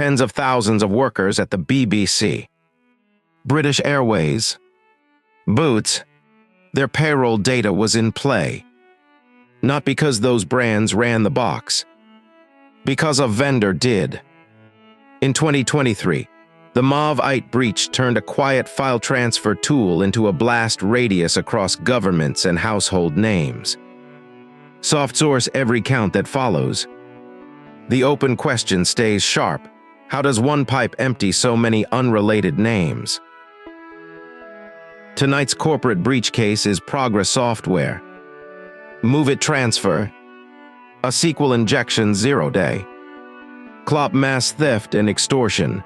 tens of thousands of workers at the BBC, British Airways, Boots. Their payroll data was in play. Not because those brands ran the box, because a vendor did. In 2023, the MOVEit breach turned a quiet file transfer tool into a blast radius across governments and household names. Soft source every count that follows. The open question stays sharp. How does one pipe empty so many unrelated names? Tonight's corporate breach case is Progress Software, MOVEit transfer, a SQL injection 0-day, Clop mass theft and extortion,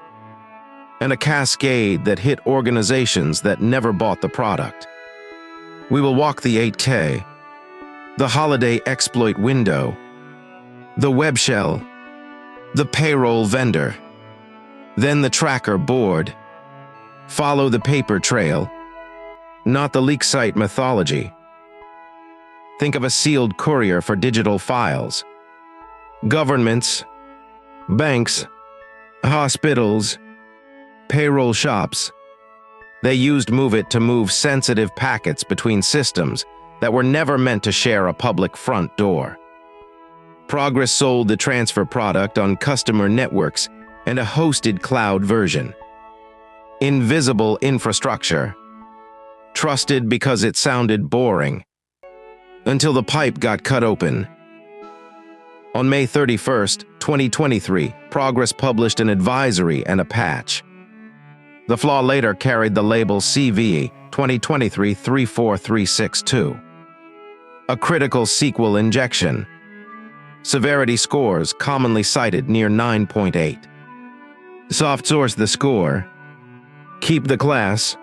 and a cascade that hit organizations that never bought the product. We will walk the 8K, the holiday exploit window, the web shell, the payroll vendor, then the tracker board. Follow the paper trail, not the leak site mythology. Think of a sealed courier for digital files. Governments, banks, hospitals, payroll shops. They used MOVEit to move sensitive packets between systems that were never meant to share a public front door. Progress sold the transfer product on customer networks and a hosted cloud version. Invisible infrastructure. Trusted because it sounded boring. Until the pipe got cut open. On May 31st, 2023, Progress published an advisory and a patch. The flaw later carried the label CV 2023-34362. A critical SQL injection. Severity scores commonly cited near 9.8. Soft source the score. Keep the class.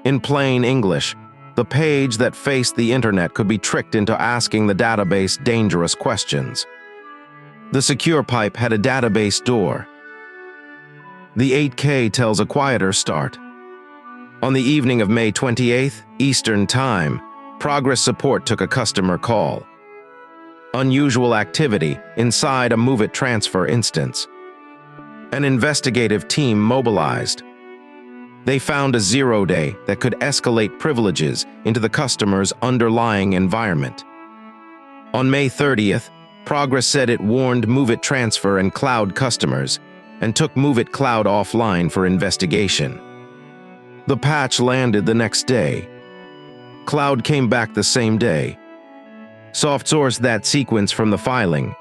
In plain English, the page that faced the internet could be tricked into asking the database dangerous questions. The secure pipe had a database door. The 8K tells a quieter start. On the evening of May 28th, Eastern Time, Progress support took a customer call. Unusual activity inside a MOVEit transfer instance. An investigative team mobilized. They found a 0-day that could escalate privileges into the customer's underlying environment. On May 30th, Progress said it warned MOVEit transfer and cloud customers and took MOVEit cloud offline for investigation. The patch landed the next day. Cloud came back the same day. Soft sourced that sequence from the filing.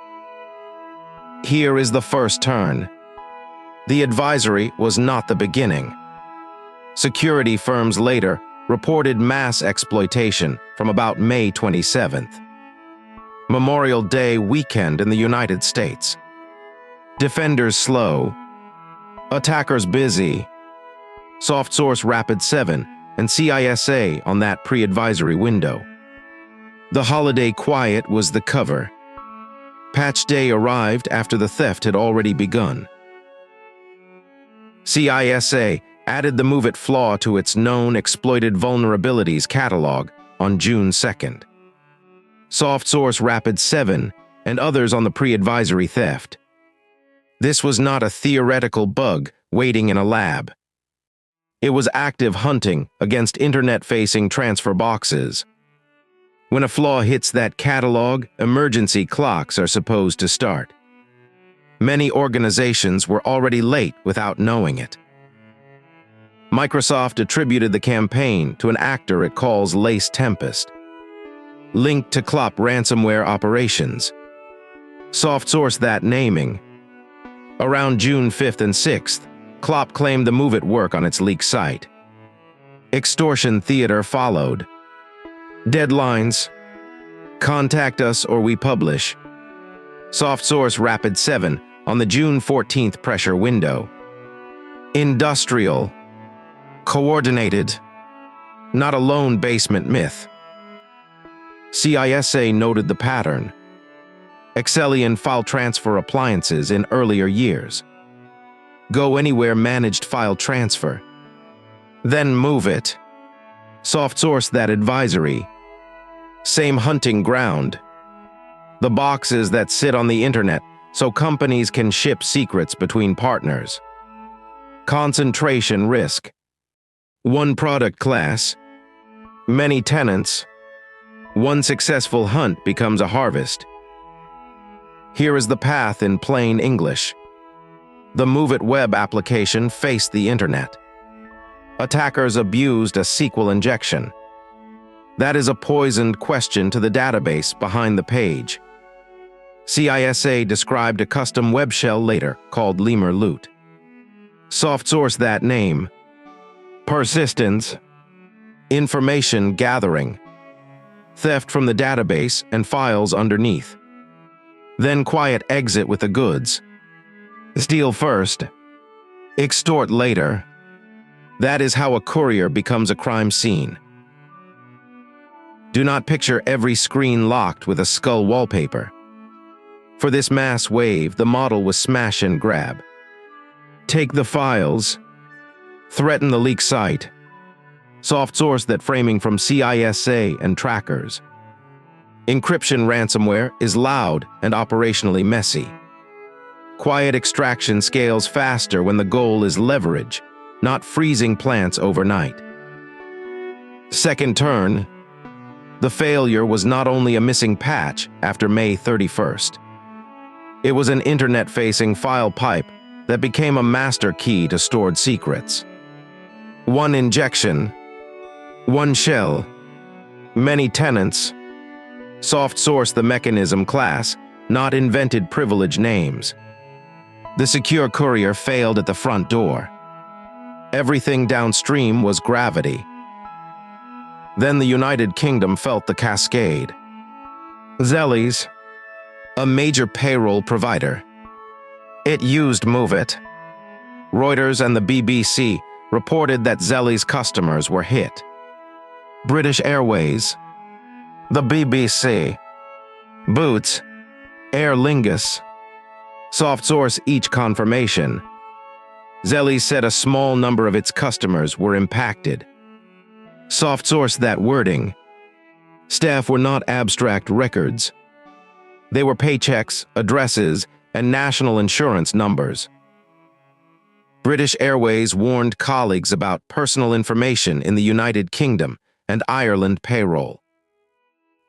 Here is the first turn. The advisory was not the beginning. Security firms later reported mass exploitation from about May 27th. Memorial Day weekend in the United States. Defenders slow. Attackers busy. Soft source Rapid 7 and CISA on that pre-advisory window. The holiday quiet was the cover. Patch day arrived after the theft had already begun. CISA added the MOVEit flaw to its known exploited vulnerabilities catalog on June 2nd. Soft source Rapid 7 and others on the pre-advisory theft. This was not a theoretical bug waiting in a lab. It was active hunting against internet-facing transfer boxes. When a flaw hits that catalog, emergency clocks are supposed to start. Many organizations were already late without knowing it. Microsoft attributed the campaign to an actor it calls Lace Tempest, linked to Clop ransomware operations. Soft source that naming. Around June 5th and 6th, Clop claimed the MOVEit work on its leaked site. Extortion theater followed. Deadlines. Contact us or we publish. Soft source Rapid 7 on the June 14th pressure window. Industrial. Coordinated. Not a lone basement myth. CISA noted the pattern. Excellion file transfer appliances in earlier years. Go Anywhere managed file transfer. Then MOVEit. Soft source that advisory. Same hunting ground. The boxes that sit on the internet so companies can ship secrets between partners. Concentration risk. One product class, many tenants. One successful hunt becomes a harvest. Here is the path in plain English. The MOVEit web application faced the internet. Attackers abused a SQL injection. That is a poisoned question to the database behind the page. CISA described a custom web shell later called Lemur Loot. Soft source that name. Persistence. Information gathering. Theft from the database and files underneath. Then quiet exit with the goods. Steal first. Extort later. That is how a courier becomes a crime scene. Do not picture every screen locked with a skull wallpaper. For this mass wave, the model was smash and grab. Take the files. Threaten the leak site. Soft source that framing from CISA and trackers. Encryption ransomware is loud and operationally messy. Quiet extraction scales faster when the goal is leverage, not freezing plants overnight. Second turn. The failure was not only a missing patch after May 31st. It was an internet-facing file pipe that became a master key to stored secrets. One injection, one shell, many tenants. Soft source the mechanism class, not invented privilege names. The secure courier failed at the front door. Everything downstream was gravity. Then the United Kingdom felt the cascade. Zellis, a major payroll provider. It used MOVEit. Reuters and the BBC reported that Zellis customers were hit. British Airways, the BBC, Boots, Aer Lingus. Soft source each confirmation. Zellis said a small number of its customers were impacted. Soft source that wording. Staff were not abstract records. They were paychecks, addresses, and national insurance numbers. British Airways warned colleagues about personal information in the United Kingdom and Ireland payroll.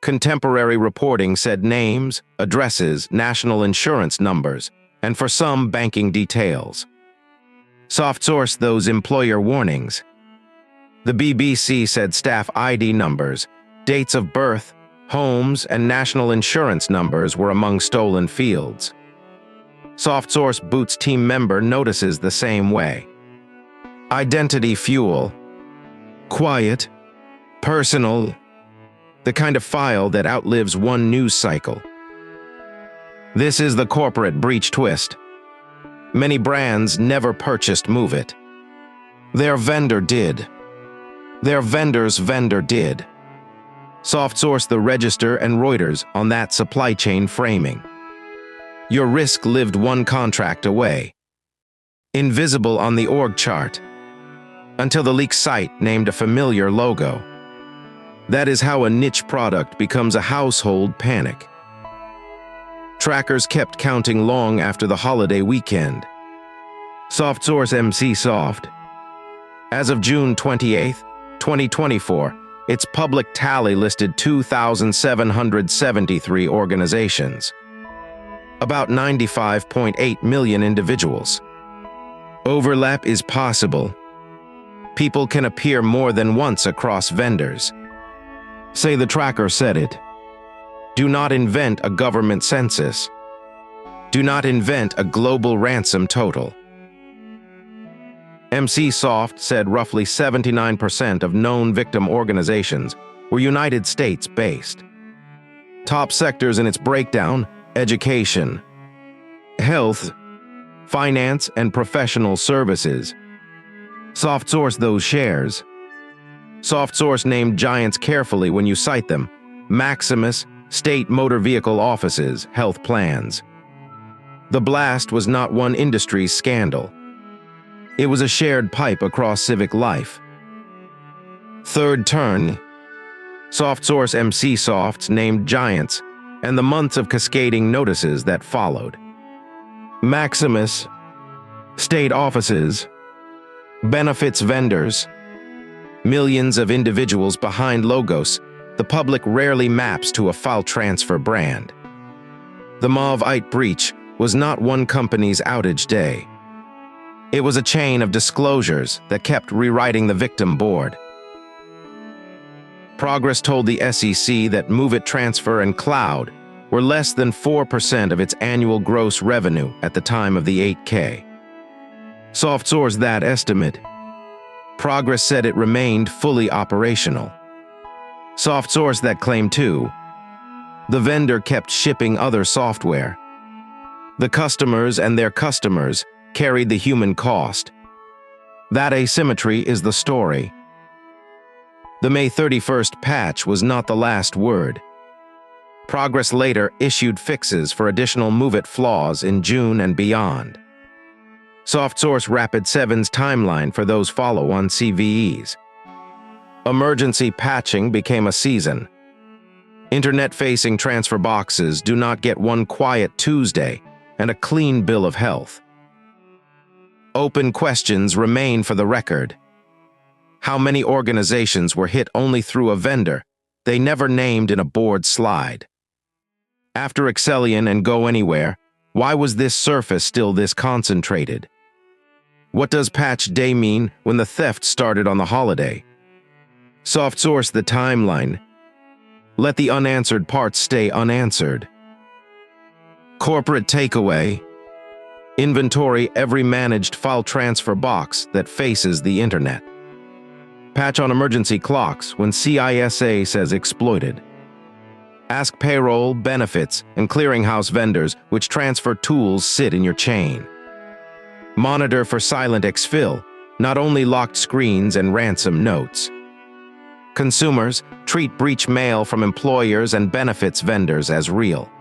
Contemporary reporting said names, addresses, national insurance numbers, and for some, banking details. Soft source those employer warnings. The BBC said staff ID numbers, dates of birth, homes, and national insurance numbers were among stolen fields. Soft source Boots team member notices the same way. Identity fuel. Quiet. Personal. The kind of file that outlives one news cycle. This is the corporate breach twist. Many brands never purchased MOVEit. Their vendor did. Their vendor's vendor did. Soft source the Register and Reuters on that supply chain framing. Your risk lived one contract away. Invisible on the org chart. Until the leak site named a familiar logo. That is how a niche product becomes a household panic. Trackers kept counting long after the holiday weekend. Soft source Emsisoft. As of June 28, 2024, its public tally listed 2,773 organizations. About 95.8 million individuals. Overlap is possible. People can appear more than once across vendors. Say the tracker said it. Do not invent a government census. Do not invent a global ransom total. Emsisoft said roughly 79% of known victim organizations were United States-based. Top sectors in its breakdown: education, health, finance, and professional services. Soft source those shares. Soft source named giants carefully when you cite them: Maximus, state motor vehicle offices, health plans. The blast was not one industry's scandal. It was a shared pipe across civic life. Third turn. Soft source Emsisoft named giants and the months of cascading notices that followed. Maximus, state offices, benefits vendors, millions of individuals behind logos. The public rarely maps to a file transfer brand. The MOVEit breach was not one company's outage day. It was a chain of disclosures that kept rewriting the victim board. Progress told the SEC that MOVEit Transfer and Cloud were less than 4% of its annual gross revenue at the time of the 8K. Soft sourced that estimate. Progress said it remained fully operational. Soft sourced that claim too. The vendor kept shipping other software. The customers and their customers carried the human cost. That asymmetry is the story. The May 31st patch was not the last word. Progress later issued fixes for additional MOVEit flaws in June and beyond. Soft source Rapid7's timeline for those follow-on CVEs. Emergency patching became a season. Internet-facing transfer boxes do not get one quiet Tuesday and a clean bill of health. Open questions remain for the record. How many organizations were hit only through a vendor they never named in a board slide? After Excellion and Go Anywhere, why was this surface still this concentrated? What does patch day mean when the theft started on the holiday? Soft source the timeline. Let the unanswered parts stay unanswered. Corporate takeaway. Inventory every managed file transfer box that faces the internet. Patch on emergency clocks when CISA says exploited. Ask payroll, benefits, and clearinghouse vendors which transfer tools sit in your chain. Monitor for silent exfil, not only locked screens and ransom notes. Consumers, treat breach mail from employers and benefits vendors as real.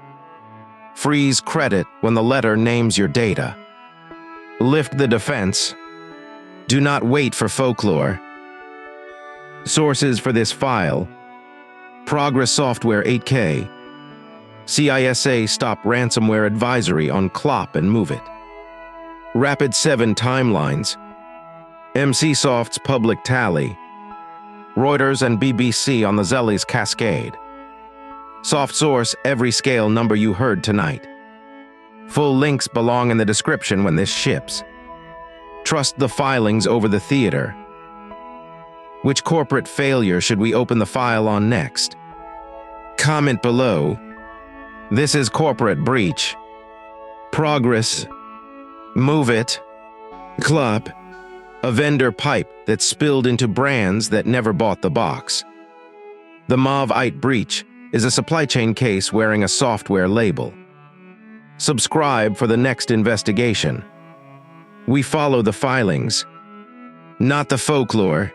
Freeze credit when the letter names your data. Lift the defense. Do not wait for folklore. Sources for this file: Progress Software 8K. CISA stop ransomware advisory on Clop and MOVEit. Rapid7 timelines. Emsisoft's public tally. Reuters and BBC on the Zellis cascade. Soft source every scale number you heard tonight. Full links belong in the description when this ships. Trust the filings over the theater. Which corporate failure should we open the file on next? Comment below. This is corporate breach. Progress. MOVEit. Clop. A vendor pipe that spilled into brands that never bought the box. The MOVEit breach is a supply chain case wearing a software label. Subscribe for the next investigation. We follow the filings, not the folklore.